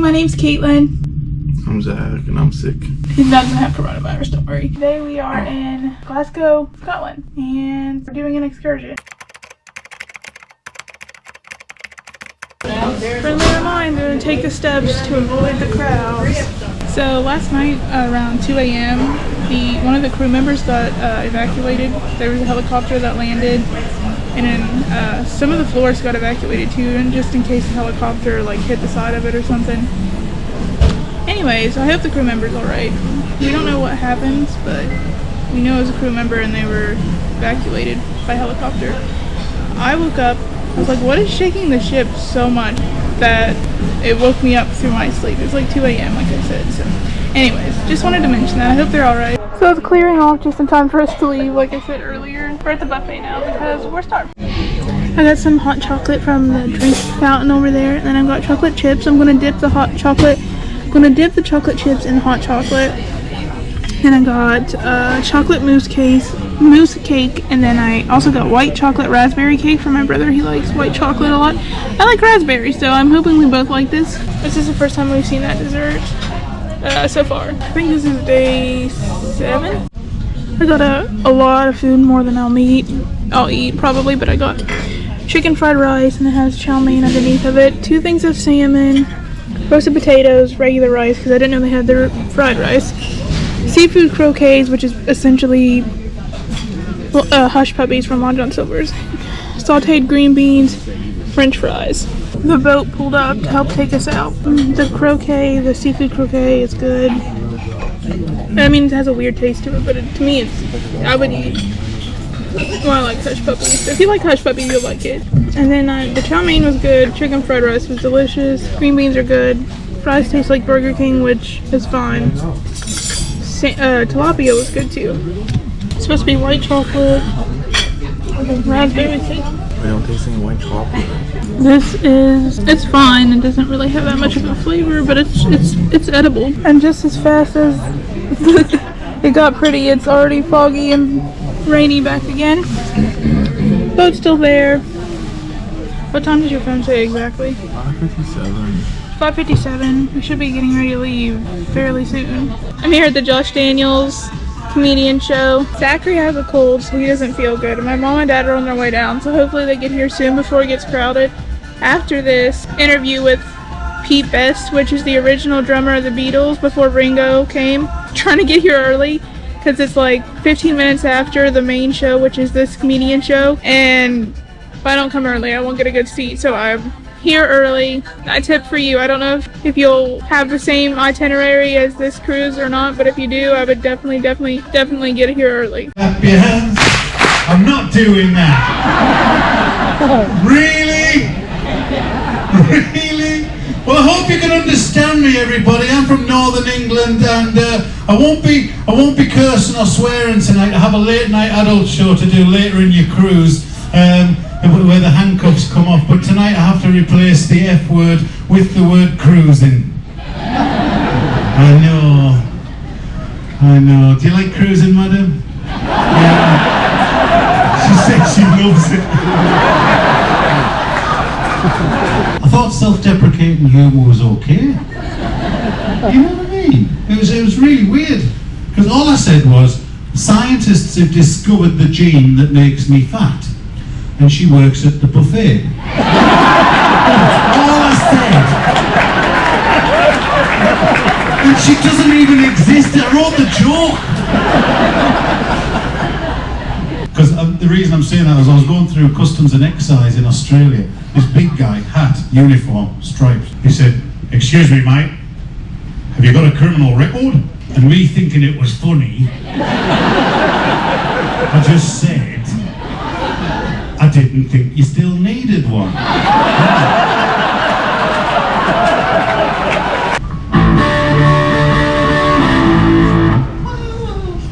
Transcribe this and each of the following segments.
my name's Caitlin. I'm Zach, and I'm sick. He doesn't have coronavirus, don't worry. Today we are in Glasgow, Scotland, and we're doing an excursion. Friendly reminder to take the steps to avoid the crowds. So last night around 2 a.m. one of the crew members got evacuated. There was a helicopter that landed, and then some of the floors got evacuated too, and just in case the helicopter like hit the side of it or something. Anyways, I hope the crew member's alright. We don't know what happened, but we know it was a crew member and they were evacuated by helicopter. I woke up, I was like, what is shaking the ship so much that it woke me up through my sleep? It's like 2 a.m. like I said. So anyways, just wanted to mention that. I hope they're alright. So it's clearing off just in time for us to leave, like I said earlier. We're at the buffet now because we're starved. I got some hot chocolate from the drink fountain over there, and then I've got chocolate chips. I'm gonna dip the chocolate chips in hot chocolate. And I got chocolate mousse cake, and then I also got white chocolate raspberry cake for my brother. He likes white chocolate a lot. I like raspberries, so I'm hoping we both like this. This is the first time we've seen that dessert so far. I think this is day 7. I got a lot of food, more than I'll eat probably, but I got chicken fried rice, and it has chow mein underneath of it, 2 things of salmon, roasted potatoes, regular rice, because I didn't know they had their fried rice, seafood croquets, which is essentially hush puppies from Long John Silver's, sauteed green beans, french fries. The boat pulled up to help take us out. The seafood croquet is good. I mean, it has a weird taste to it, but to me, I would eat. Well, I like hush puppies. So if you like hush puppies, you'll like it. And then the chow mein was good. Chicken fried rice was delicious. Green beans are good. Fries taste like Burger King, which is fine. Tilapia was good too. It's supposed to be white chocolate, raspberry cake. I don't taste any white chocolate. It's fine. It doesn't really have that much of a flavor, but it's edible. And just as fast as it got pretty, it's already foggy and rainy back again. Boat's still there. What time does your phone say exactly? 5:57. 5:57. We should be getting ready to leave fairly soon. I'm here at the Josh Daniels comedian show. Zachary has a cold, so he doesn't feel good. And my mom and dad are on their way down, so hopefully they get here soon before it gets crowded. After this interview with Pete Best, which is the original drummer of the Beatles before Ringo came, trying to get here early because it's like 15 minutes after the main show, which is this comedian show, and if I don't come early I won't get a good seat, so I'm here early. A tip for you, I don't know if you'll have the same itinerary as this cruise or not, but if you do, I would definitely get here early. Clap your hands. I'm not doing that. Really? Really? Well, I hope you can understand me, everybody. I'm from Northern England, and I won't be cursing or swearing tonight. I have a late night adult show to do later in your cruise, where the handcuffs come off. But tonight I have to replace the F word with the word cruising. I know. Do you like cruising, madam? Yeah. She said she loves it. I thought self-deprecating humour was okay. You know what I mean? It was really weird. Because all I said was, scientists have discovered the gene that makes me fat. And she works at the buffet. That's all I said. And she doesn't even exist. I wrote the joke. Because the reason I'm saying that is I was going through customs and excise in Australia. This big guy, hat, uniform, stripes. He said, "Excuse me, mate, have you got a criminal record?" And me thinking it was funny, I just said, "I didn't think you still needed one."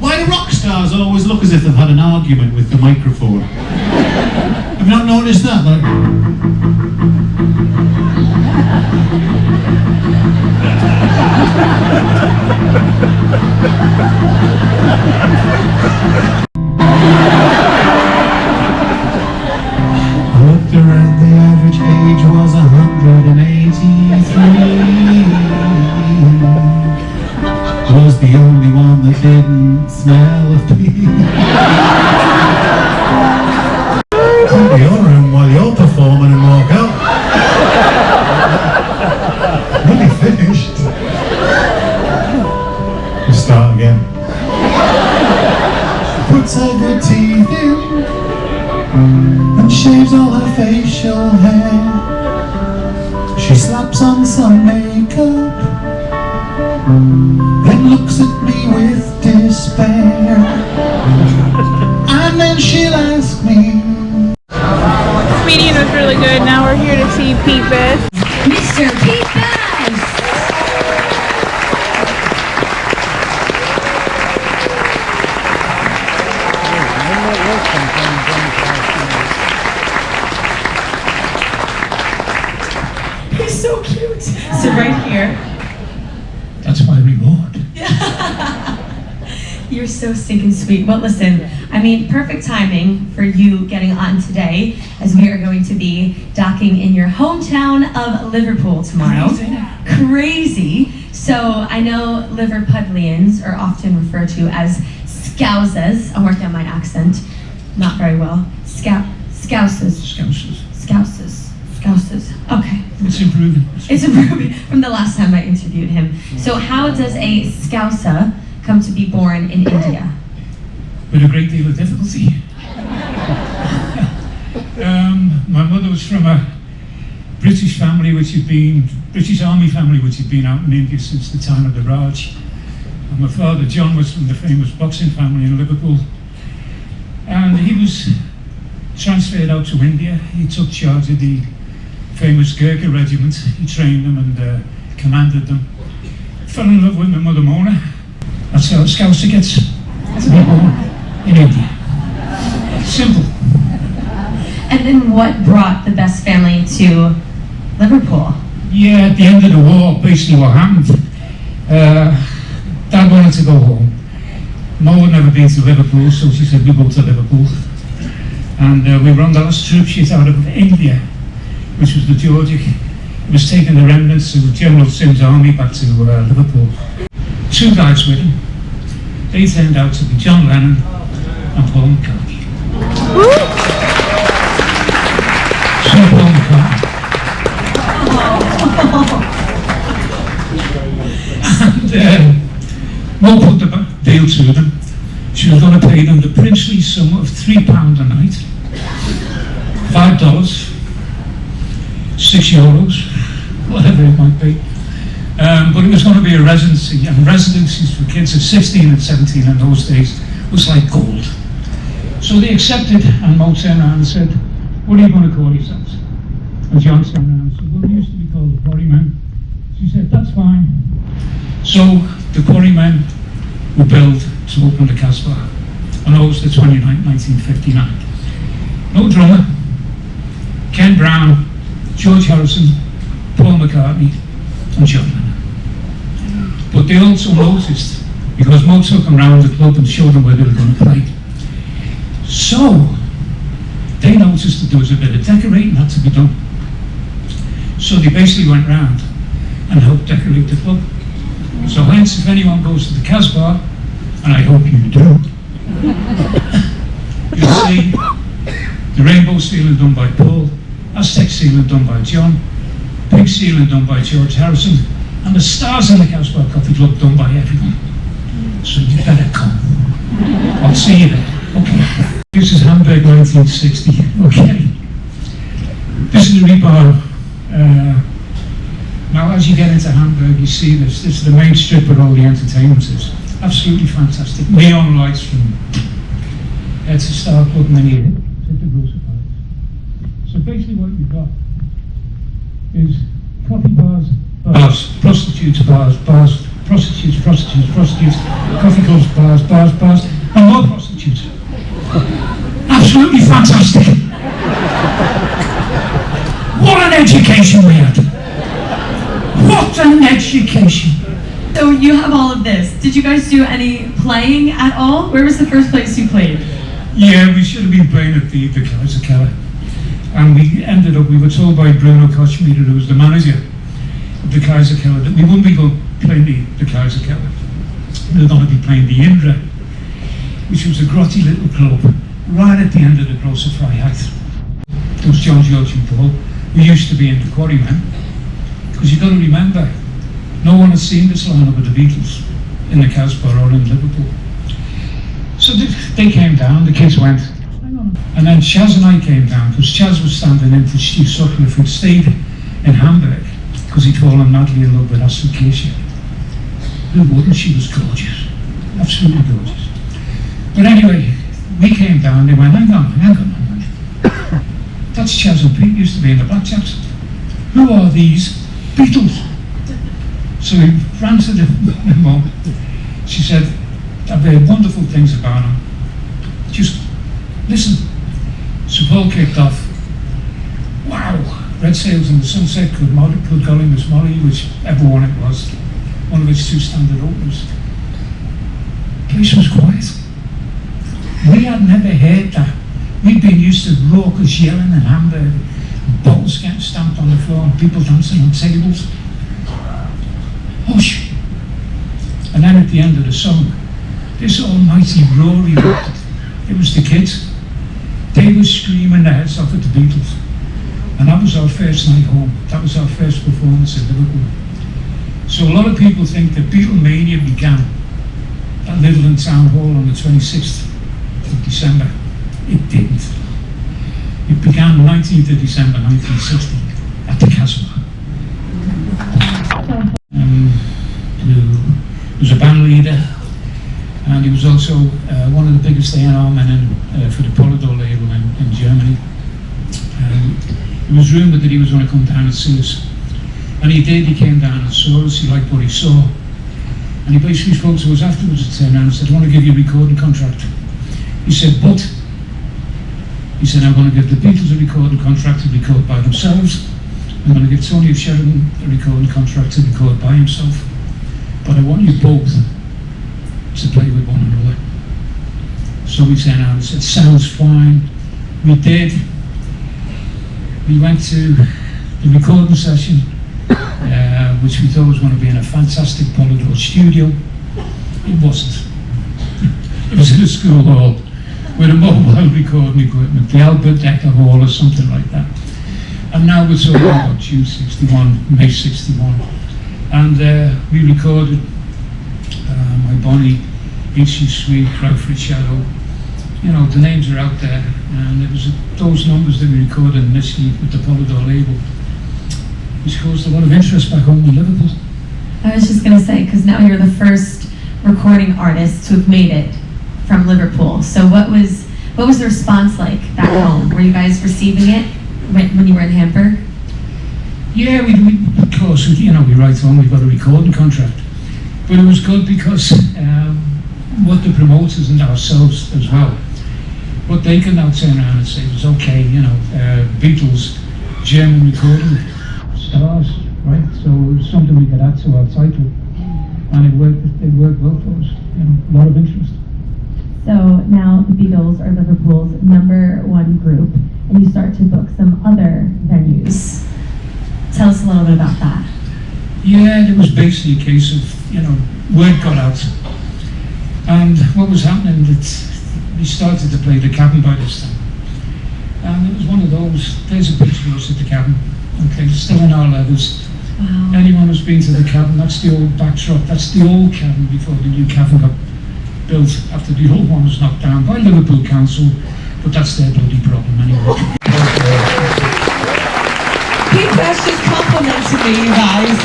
Why do rock stars always look as if they've had an argument with the microphone? Have you not noticed that? I looked around, the average age was 183. didn't smell of pee. Come to your room while you're performing and walk out. Really finished. We start again. Puts her good teeth in and shaves all her facial hair. She slaps on some makeup, then looks at me with despair. And then she'll ask me. This meeting was really good. Now we're here to see Pete Best. Mr. Pete Best! He's so cute. So right here. That's my reward. You're so stinking sweet. Well, listen, I mean, perfect timing for you getting on today, as we are going to be docking in your hometown of Liverpool tomorrow. Crazy. So I know Liverpudlians are often referred to as Scousers. I'm working on my accent. Not very well. Scousers. Scousers. Okay. It's improving. It's improving from the last time I interviewed him. So how does a Scouser come to be born in India? With a great deal of difficulty. My mother was from a British family, British Army family, which had been out in India since the time of the Raj. And my father, John, was from the famous boxing family in Liverpool. And he was transferred out to India. He took charge of the famous Gurkha regiment. He trained them and commanded them. Fell in love with my mother, Mona. That's how a Scouser gets to be born in India. Simple. And then what brought the Best family to Liverpool? Yeah, at the end of the war, basically what happened, Dad wanted to go home. Mo had never been to Liverpool, so she said, we go to Liverpool. And we were on the last troop ship out of India, which was the Georgic. It was taking the remnants of General Sim's army back to Liverpool. 2 guys with him. They turned out to be John Lennon and Paul McCartney. So Paul McCartney. And Mo put the deal to them. She was going to pay them the princely sum of £3 a night, $5, €6, whatever it might be. But it was going to be a residency, and residencies for kids of 16 and 17 in those days was like gold. So they accepted, and Mo turned around and said, what are you going to call yourselves? And John turned around and said, well, we used to be called the Quarrymen. She said, that's fine. So the Quarrymen were built to open the Casbah on August the 29th, 1959. No drummer, Ken Brown, George Harrison, Paul McCartney, and John Lennon. But they also noticed, because Mo took them around the club and showed them where they were going to play. So, they noticed that there was a bit of decorating had to be done. So they basically went round and helped decorate the club. So hence, if anyone goes to the Casbah, and I hope you do, you'll see the rainbow ceiling done by Paul, Aztec ceiling done by John, pink ceiling done by George Harrison, and the stars in the Casbah Coffee Club done by everyone. So you better come. I'll see you there. Okay. This is Hamburg 1960. Okay. This is the rebar. Now as you get into Hamburg, you see this. This is the main strip where all the entertainment is. Absolutely fantastic. Neon lights from head to Star Club, and then you hit the Gross apart. So basically what you've got is coffee bars, prostitutes, bars, prostitutes, coffee clubs, bars, and more prostitutes. Absolutely fantastic. What an education we had. What an education. So you have all of this. Did you guys do any playing at all? Where was the first place you played? Yeah, we should have been playing at the Kaiser Keller. And we were told by Bruno Kochmeter, who was the manager of the Kaiser Keller, that we wouldn't be going playing the Kaiser Keller. we were going to be playing the Indra, which was a grotty little club right at the end of the Grocer Fry Height. There was John George and Paul, who used to be in the Quarrymen, because you've got to remember, no one had seen this lineup of the Beatles in the Casbah or in Liverpool. So they came down, the kids went, and then Chaz and I came down, because Chaz was standing in for Steve Sutcliffe, who'd stayed in Hamburg, because he'd fallen madly in love with Astrid Kirchner. Who wouldn't? She was gorgeous, absolutely gorgeous. But anyway, we came down, they went, hang on. That's Chaz and Pete, used to be in the Blackjacks. Who are these Beatles? So he ran to the mum. She said, I've heard wonderful things about them. Just listen. So Paul kicked off. Wow, Red Sails in the Sunset, Good Golly Miss Molly, whichever one it was, one of its two standard openers. The place was quiet. We had never heard that. We'd been used to raucous yelling in Hamburg, bottles getting stamped on the floor, and people dancing on tables. Hush! And then at the end of the song, this almighty roar erupted. It was the kids. They were screaming their heads off at the Beatles. And that was our first night home. That was our first performance in Liverpool. So a lot of people think that Beatlemania began at Littleton Town Hall on the 26th of December. It didn't. It began the 19th of December 1960 at the Casbah. He was a band leader, and he was also one of the biggest A&R men for the Polydor label in Germany. It was rumoured that he was going to come down and see us. And he did, he came down and saw us, he liked what he saw. And he basically spoke to us afterwards and turned around and said, I want to give you a recording contract. He said, but, he said, I'm going to give the Beatles a recording contract to record by themselves. I'm going to give Tony Sheridan a recording contract to record by himself. But I want you both to play with one another. So we turned around and said, sounds fine. We did. We went to the recording session, which we thought was going to be in a fantastic Polydor studio. It wasn't. It was in a school hall with a mobile recording equipment, the Albert Decker Hall or something like that. And now we're talking about June 61, May 61. And we recorded My Bonnie, Incy Sweet, Cry for a Shadow. You know, the names are out there, and it was those numbers that we recorded initially with the Polydor label, which caused a lot of interest back home in Liverpool. I was just going to say, because now you're the first recording artist to have made it from Liverpool. So what was the response like back home? Were you guys receiving it when you were in Hamburg? Yeah, of course, you know, we write home, we've got a recording contract. But it was good because what the promoters and ourselves as well, what they can now turn around and say was, okay, you know, Beatles, German recording stars, right? So it was something we could add to our title. And it worked well for us, you know, a lot of interest. So now the Beatles are Liverpool's #1 group, and you start to book some other venues. Tell us a little bit about that. Yeah, it was basically a case of, you know, word got out. And what was happening, that we started to play the Cabin by this time. And it was one of those, there's a picture of us at the Cabin, okay, still in our leathers. Wow. Anyone who's been to the Cabin, that's the old backdrop, that's the old Cabin before the new Cabin got built after the old one was knocked down by Liverpool Council, but that's their bloody problem anyway. Pete Best just complimented me, you guys.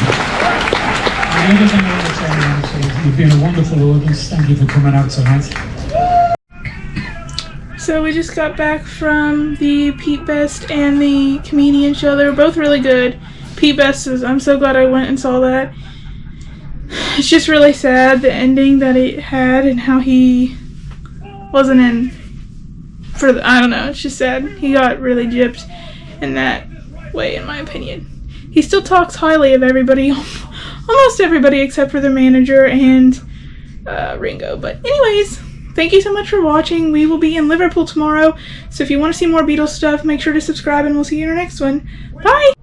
The other thing I want to tell you is you've been a wonderful audience. Thank you for coming out tonight. So we just got back from the Pete Best and the comedian show. They were both really good. Pete Best I'm so glad I went and saw that. It's just really sad, the ending that it had and how he wasn't in for I don't know, it's just sad. He got really gypped in that way, in my opinion. He still talks highly of everybody, almost everybody except for the manager and Ringo. But anyways, thank you so much for watching. We will be in Liverpool tomorrow, so if you want to see more Beatles stuff, make sure to subscribe and we'll see you in our next one. Bye!